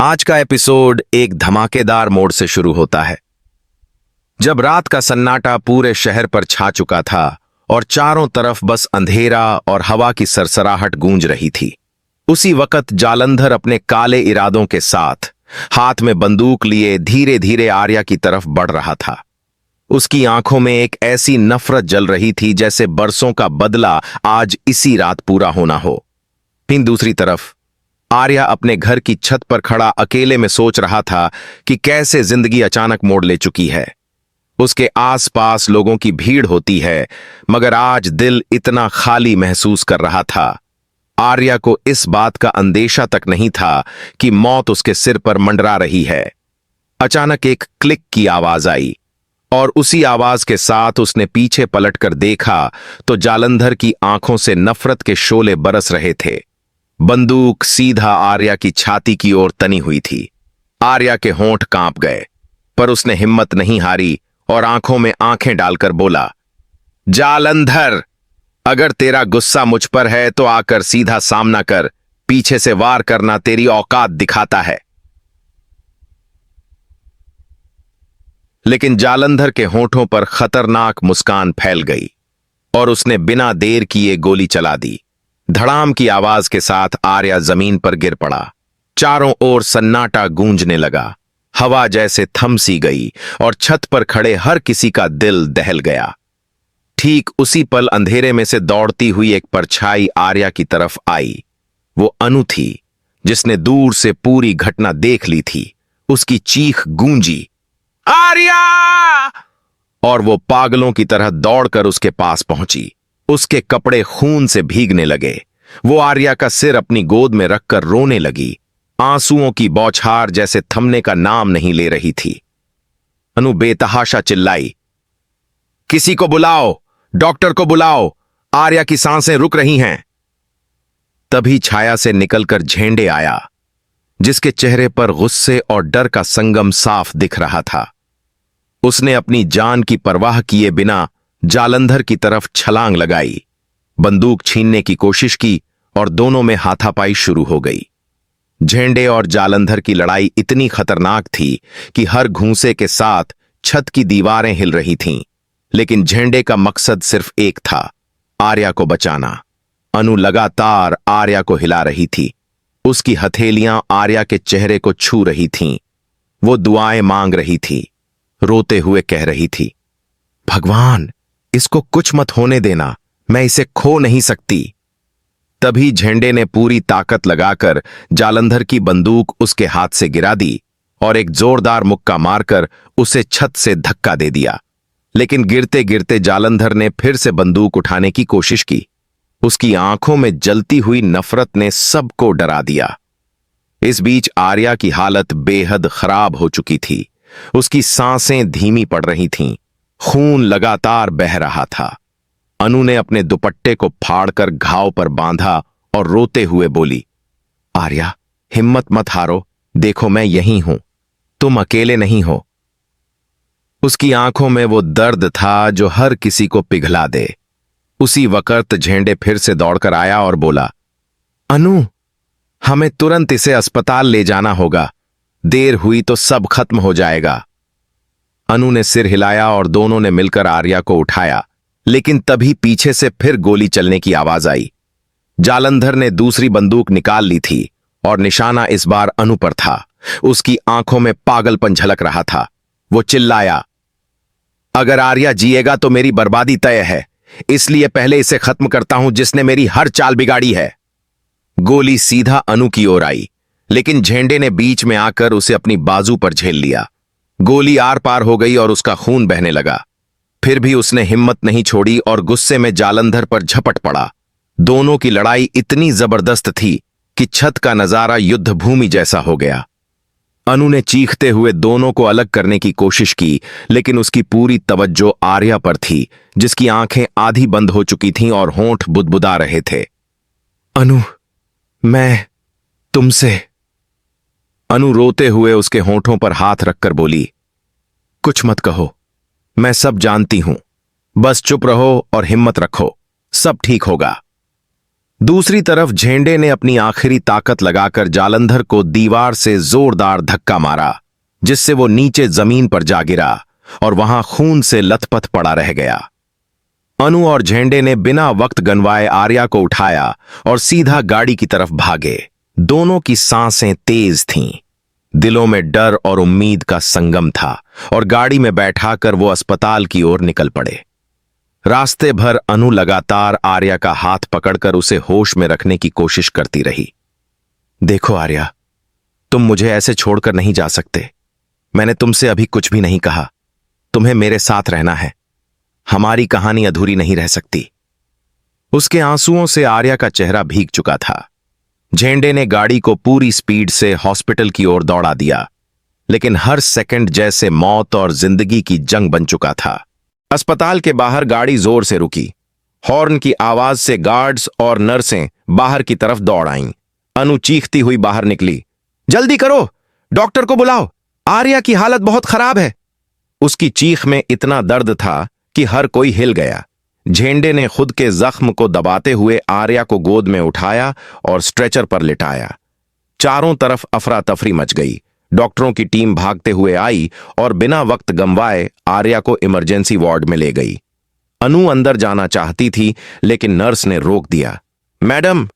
आज का एपिसोड एक धमाकेदार मोड़ से शुरू होता है। जब रात का सन्नाटा पूरे शहर पर छा चुका था और चारों तरफ बस अंधेरा और हवा की सरसराहट गूंज रही थी, उसी वक्त जालंधर अपने काले इरादों के साथ हाथ में बंदूक लिए धीरे धीरे आर्या की तरफ बढ़ रहा था। उसकी आंखों में एक ऐसी नफरत जल रही थी जैसे बरसों का बदला आज इसी रात पूरा होना हो। फिर दूसरी तरफ आर्या अपने घर की छत पर खड़ा अकेले में सोच रहा था कि कैसे जिंदगी अचानक मोड़ ले चुकी है। उसके आसपास लोगों की भीड़ होती है, मगर आज दिल इतना खाली महसूस कर रहा था। आर्या को इस बात का अंदेशा तक नहीं था कि मौत उसके सिर पर मंडरा रही है। अचानक एक क्लिक की आवाज आई और उसी आवाज के साथ उसने पीछे पलटकर देखा तो जालंधर की आंखों से नफरत के शोले बरस रहे थे। बंदूक सीधा आर्या की छाती की ओर तनी हुई थी। आर्या के होंठ कांप गए, पर उसने हिम्मत नहीं हारी और आंखों में आंखें डालकर बोला, जालंधर, अगर तेरा गुस्सा मुझ पर है तो आकर सीधा सामना कर। पीछे से वार करना तेरी औकात दिखाता है। लेकिन जालंधर के होंठों पर खतरनाक मुस्कान फैल गई और उसने बिना देर किए गोली चला दी। धड़ाम की आवाज के साथ आर्या जमीन पर गिर पड़ा। चारों ओर सन्नाटा गूंजने लगा। हवा जैसे थम सी गई और छत पर खड़े हर किसी का दिल दहल गया। ठीक उसी पल अंधेरे में से दौड़ती हुई एक परछाई आर्या की तरफ आई। वो अनु थी, जिसने दूर से पूरी घटना देख ली थी। उसकी चीख गूंजी, आर्या! और वो पागलों की तरह दौड़कर उसके पास पहुंची। उसके कपड़े खून से भीगने लगे। वो आर्या का सिर अपनी गोद में रखकर रोने लगी। आंसुओं की बौछार जैसे थमने का नाम नहीं ले रही थी। अनु बेतहाशा चिल्लाई, किसी को बुलाओ, डॉक्टर को बुलाओ, आर्या की सांसें रुक रही हैं। तभी छाया से निकलकर झेंडे आया, जिसके चेहरे पर गुस्से और डर का संगम साफ दिख रहा था। उसने अपनी जान की परवाह किए बिना जालंधर की तरफ छलांग लगाई, बंदूक छीनने की कोशिश की और दोनों में हाथापाई शुरू हो गई। झेंडे और जालंधर की लड़ाई इतनी खतरनाक थी कि हर घूंसे के साथ छत की दीवारें हिल रही थीं, लेकिन झेंडे का मकसद सिर्फ एक था, आर्या को बचाना। अनु लगातार आर्या को हिला रही थी। उसकी हथेलियां आर्या के चेहरे को छू रही थीं। वो दुआएं मांग रही थी, रोते हुए कह रही थी, भगवान, इसको कुछ मत होने देना, मैं इसे खो नहीं सकती। तभी झेंडे ने पूरी ताकत लगाकर जालंधर की बंदूक उसके हाथ से गिरा दी और एक जोरदार मुक्का मारकर उसे छत से धक्का दे दिया। लेकिन गिरते गिरते जालंधर ने फिर से बंदूक उठाने की कोशिश की। उसकी आंखों में जलती हुई नफरत ने सबको डरा दिया। इस बीच आर्या की हालत बेहद खराब हो चुकी थी। उसकी सांसें धीमी पड़ रही थीं, खून लगातार बह रहा था। अनु ने अपने दुपट्टे को फाड़कर घाव पर बांधा और रोते हुए बोली, आर्या, हिम्मत मत हारो, देखो मैं यहीं हूं, तुम अकेले नहीं हो। उसकी आंखों में वो दर्द था जो हर किसी को पिघला दे। उसी वक्त झेंडे फिर से दौड़कर आया और बोला, अनु, हमें तुरंत इसे अस्पताल ले जाना होगा, देर हुई तो सब खत्म हो जाएगा। अनु ने सिर हिलाया और दोनों ने मिलकर आर्या को उठाया, लेकिन तभी पीछे से फिर गोली चलने की आवाज आई। जालंधर ने दूसरी बंदूक निकाल ली थी और निशाना इस बार अनु पर था। उसकी आंखों में पागलपन झलक रहा था। वो चिल्लाया, अगर आर्या जिएगा तो मेरी बर्बादी तय है, इसलिए पहले इसे खत्म करता हूं जिसने मेरी हर चाल बिगाड़ी है। गोली सीधा अनु की ओर आई, लेकिन झेंडे ने बीच में आकर उसे अपनी बाजू पर झेल लिया। गोली आर पार हो गई और उसका खून बहने लगा। फिर भी उसने हिम्मत नहीं छोड़ी और गुस्से में जालंधर पर झपट पड़ा। दोनों की लड़ाई इतनी जबरदस्त थी कि छत का नजारा युद्ध भूमि जैसा हो गया। अनु ने चीखते हुए दोनों को अलग करने की कोशिश की, लेकिन उसकी पूरी तवज्जो आर्या पर थी, जिसकी आंखें आधी बंद हो चुकी थीं और होंठ बुदबुदा रहे थे। अनु, मैं तुमसे। अनु रोते हुए उसके होंठों पर हाथ रखकर बोली, कुछ मत कहो, मैं सब जानती हूं, बस चुप रहो और हिम्मत रखो, सब ठीक होगा। दूसरी तरफ झेंडे ने अपनी आखिरी ताकत लगाकर जालंधर को दीवार से जोरदार धक्का मारा, जिससे वो नीचे जमीन पर जा गिरा और वहां खून से लथपथ पड़ा रह गया। अनु और झेंडे ने बिना वक्त गंवाए आर्या को उठाया और सीधा गाड़ी की तरफ भागे। दोनों की सांसें तेज थीं, दिलों में डर और उम्मीद का संगम था और गाड़ी में बैठाकर वो अस्पताल की ओर निकल पड़े। रास्ते भर अनु लगातार आर्या का हाथ पकड़कर उसे होश में रखने की कोशिश करती रही। देखो आर्या, तुम मुझे ऐसे छोड़कर नहीं जा सकते। मैंने तुमसे अभी कुछ भी नहीं कहा। तुम्हें मेरे साथ रहना है। हमारी कहानी अधूरी नहीं रह सकती। उसके आंसुओं से आर्या का चेहरा भीग चुका था। झेंडे ने गाड़ी को पूरी स्पीड से हॉस्पिटल की ओर दौड़ा दिया, लेकिन हर सेकंड जैसे मौत और जिंदगी की जंग बन चुका था। अस्पताल के बाहर गाड़ी जोर से रुकी। हॉर्न की आवाज से गार्ड्स और नर्सें बाहर की तरफ दौड़ आईं। अनु चीखती हुई बाहर निकली। जल्दी करो, डॉक्टर को बुलाओ, आर्या की हालत बहुत खराब है। उसकी चीख में इतना दर्द था कि हर कोई हिल गया। झेंडे ने खुद के जख्म को दबाते हुए आर्या को गोद में उठाया और स्ट्रेचर पर लिटाया। चारों तरफ अफरा तफरी मच गई। डॉक्टरों की टीम भागते हुए आई और बिना वक्त गंवाए आर्या को इमरजेंसी वार्ड में ले गई। अनु अंदर जाना चाहती थी, लेकिन नर्स ने रोक दिया। मैडम,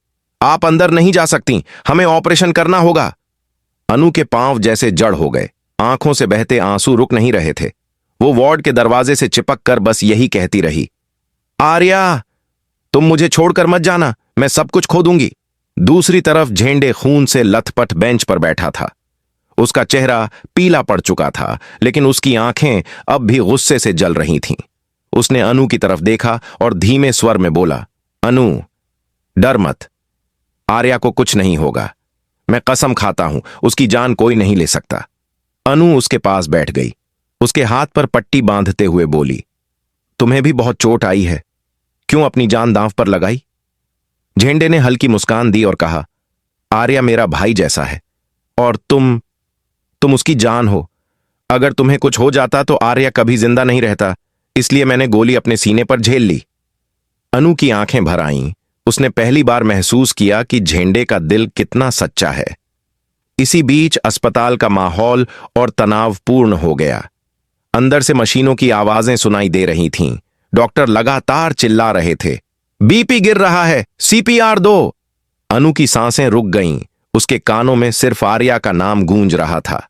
आप अंदर नहीं जा सकती, हमें ऑपरेशन करना होगा। अनु के पांव जैसे जड़ हो गए। आंखों से बहते आंसू रुक नहीं रहे थे। वो वार्ड के दरवाजे से चिपक कर बस यही कहती रही, आर्या, तुम मुझे छोड़कर मत जाना, मैं सब कुछ खो दूंगी। दूसरी तरफ झेंडे खून से लथपथ बेंच पर बैठा था। उसका चेहरा पीला पड़ चुका था, लेकिन उसकी आंखें अब भी गुस्से से जल रही थीं। उसने अनु की तरफ देखा और धीमे स्वर में बोला, अनु, डर मत, आर्या को कुछ नहीं होगा। मैं कसम खाता हूं, उसकी जान कोई नहीं ले सकता। अनु उसके पास बैठ गई। उसके हाथ पर पट्टी बांधते हुए बोली, तुम्हें भी बहुत चोट आई है, क्यों अपनी जान दांव पर लगाई? झेंडे ने हल्की मुस्कान दी और कहा, आर्या मेरा भाई जैसा है और तुम उसकी जान हो। अगर तुम्हें कुछ हो जाता तो आर्या कभी जिंदा नहीं रहता, इसलिए मैंने गोली अपने सीने पर झेल ली। अनु की आंखें भर आईं। उसने पहली बार महसूस किया कि झेंडे का दिल कितना सच्चा है। इसी बीच अस्पताल का माहौल और तनावपूर्ण हो गया। अंदर से मशीनों की आवाजें सुनाई दे रही थीं। डॉक्टर लगातार चिल्ला रहे थे, बीपी गिर रहा है, सीपीआर दो। अनु की सांसें रुक गईं। उसके कानों में सिर्फ आर्या का नाम गूंज रहा था।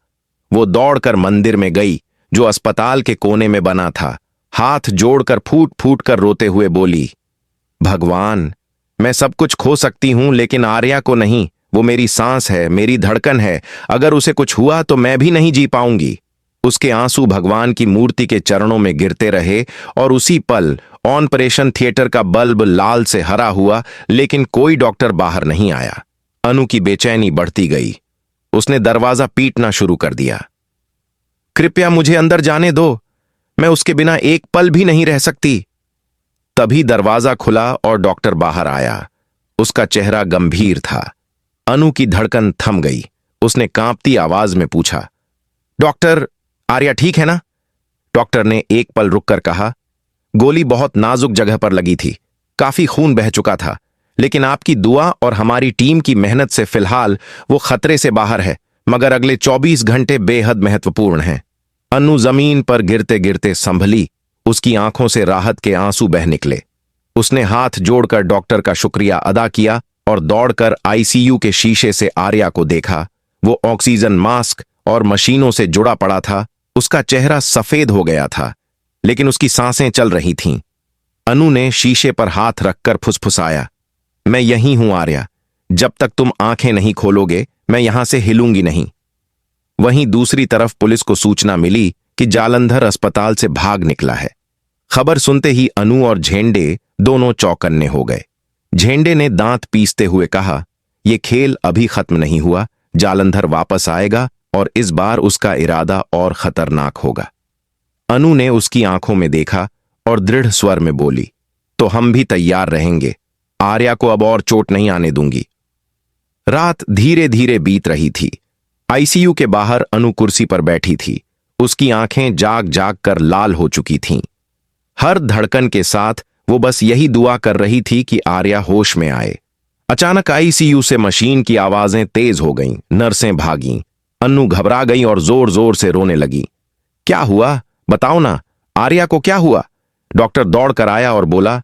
वो दौड़कर मंदिर में गई, जो अस्पताल के कोने में बना था। हाथ जोड़कर फूट फूट कर रोते हुए बोली, भगवान, मैं सब कुछ खो सकती हूं, लेकिन आर्या को नहीं। वो मेरी सांस है, मेरी धड़कन है। अगर उसे कुछ हुआ तो मैं भी नहीं जी पाऊंगी। उसके आंसू भगवान की मूर्ति के चरणों में गिरते रहे और उसी पल ऑपरेशन थिएटर का बल्ब लाल से हरा हुआ, लेकिन कोई डॉक्टर बाहर नहीं आया। अनु की बेचैनी बढ़ती गई। उसने दरवाजा पीटना शुरू कर दिया। कृपया मुझे अंदर जाने दो, मैं उसके बिना एक पल भी नहीं रह सकती। तभी दरवाजा खुला और डॉक्टर बाहर आया। उसका चेहरा गंभीर था। अनु की धड़कन थम गई। उसने कांपती आवाज में पूछा, डॉक्टर, आर्या ठीक है ना? डॉक्टर ने एक पल रुककर कहा, गोली बहुत नाजुक जगह पर लगी थी, काफी खून बह चुका था, लेकिन आपकी दुआ और हमारी टीम की मेहनत से फिलहाल वो खतरे से बाहर है, मगर अगले 24 घंटे बेहद महत्वपूर्ण हैं। अनु जमीन पर गिरते गिरते संभली। उसकी आंखों से राहत के आंसू बह निकले। उसने हाथ जोड़कर डॉक्टर का शुक्रिया अदा किया और दौड़कर आईसीयू के शीशे से आर्या को देखा। वो ऑक्सीजन मास्क और मशीनों से जुड़ा पड़ा था। उसका चेहरा सफेद हो गया था, लेकिन उसकी सांसें चल रही थीं। अनु ने शीशे पर हाथ रखकर फुसफुसाया, मैं यहीं हूं आर्या, जब तक तुम आंखें नहीं खोलोगे मैं यहां से हिलूंगी नहीं। वहीं दूसरी तरफ पुलिस को सूचना मिली कि जालंधर अस्पताल से भाग निकला है। खबर सुनते ही अनु और झेंडे दोनों चौकन्ने हो गए। झेंडे ने दांत पीसते हुए कहा, यह खेल अभी खत्म नहीं हुआ, जालंधर वापस आएगा और इस बार उसका इरादा और खतरनाक होगा। अनु ने उसकी आंखों में देखा और दृढ़ स्वर में बोली, तो हम भी तैयार रहेंगे, आर्या को अब और चोट नहीं आने दूंगी। रात धीरे धीरे बीत रही थी। आईसीयू के बाहर अनु कुर्सी पर बैठी थी। उसकी आंखें जाग जाग कर लाल हो चुकी थीं। हर धड़कन के साथ वो बस यही दुआ कर रही थी कि आर्या होश में आए। अचानक आईसीयू से मशीन की आवाजें तेज हो गईं, नर्सें भागीं। अन्नू घबरा गई और जोर जोर से रोने लगी। क्या हुआ, बताओ ना, आर्या को क्या हुआ? डॉक्टर दौड़ कर आया और बोला,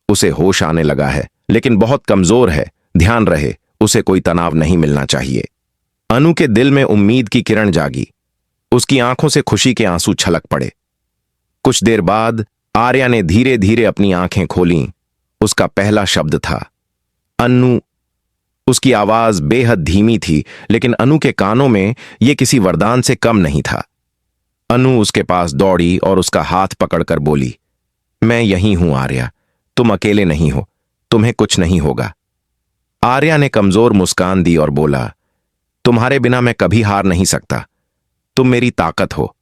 उसे होश आने लगा है, लेकिन बहुत कमजोर है, ध्यान रहे, उसे कोई तनाव नहीं मिलना चाहिए। अनु के दिल में उम्मीद की किरण जागी। उसकी आंखों से खुशी के आंसू छलक पड़े। कुछ देर बाद आर्या ने धीरे धीरे अपनी आंखें खोलीं। उसका पहला शब्द था अन्नू। उसकी आवाज बेहद धीमी थी, लेकिन अनु के कानों में यह किसी वरदान से कम नहीं था। अनु उसके पास दौड़ी और उसका हाथ पकड़कर बोली, मैं यहीं हूं आर्या, तुम अकेले नहीं हो, तुम्हें कुछ नहीं होगा। आर्या ने कमजोर मुस्कान दी और बोला, तुम्हारे बिना मैं कभी हार नहीं सकता, तुम मेरी ताकत हो।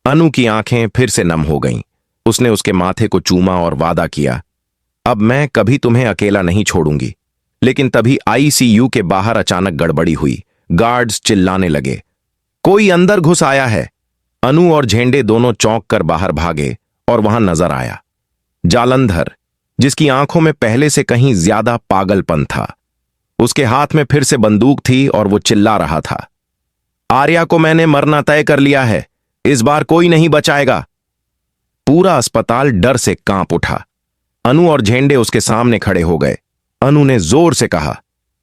अनु की आंखें फिर से नम हो गईं। उसने उसके माथे को चूमा और वादा किया, अब मैं कभी तुम्हें अकेला नहीं छोड़ूंगी। लेकिन तभी आईसीयू के बाहर अचानक गड़बड़ी हुई। गार्ड्स चिल्लाने लगे, कोई अंदर घुस आया है। अनु और झेंडे दोनों चौंक कर बाहर भागे और वहां नजर आया जालंधर, जिसकी आंखों में पहले से कहीं ज्यादा पागलपन था। उसके हाथ में फिर से बंदूक थी और वो चिल्ला रहा था, आर्या को मैंने मरना तय कर लिया है, इस बार कोई नहीं बचाएगा। पूरा अस्पताल डर से कांप उठा। अनु और झेंडे उसके सामने खड़े हो गए। अनु ने जोर से कहा,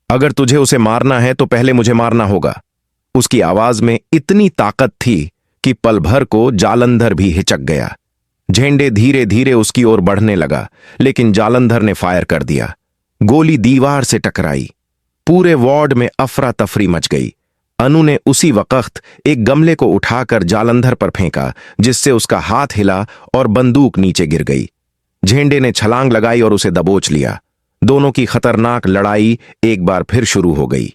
अगर तुझे उसे मारना है तो पहले मुझे मारना होगा। उसकी आवाज में इतनी ताकत थी कि पल भर को जालंधर भी हिचक गया। झेंडे धीरे धीरे उसकी ओर बढ़ने लगा, लेकिन जालंधर ने फायर कर दिया। गोली दीवार से टकराई। पूरे वार्ड में अफरा तफरी मच गई। अनु ने उसी वक्त एक गमले को उठाकर जालंधर पर फेंका, जिससे उसका हाथ हिला और बंदूक नीचे गिर गई। झेंडे ने छलांग लगाई और उसे दबोच लिया। दोनों की खतरनाक लड़ाई एक बार फिर शुरू हो गई।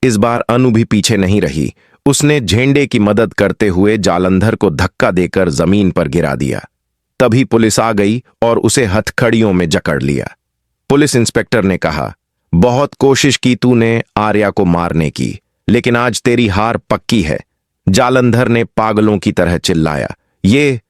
इस बार अनु भी पीछे नहीं रही। उसने झेंडे की मदद करते हुए जालंधर को धक्का देकर जमीन पर गिरा दिया। तभी पुलिस आ गई और उसे हथकड़ियों में जकड़ लिया। पुलिस इंस्पेक्टर ने कहा, बहुत कोशिश की तूने आर्या को मारने की, लेकिन आज तेरी हार पक्की है। जालंधर ने पागलों की तरह चिल्लाया, ये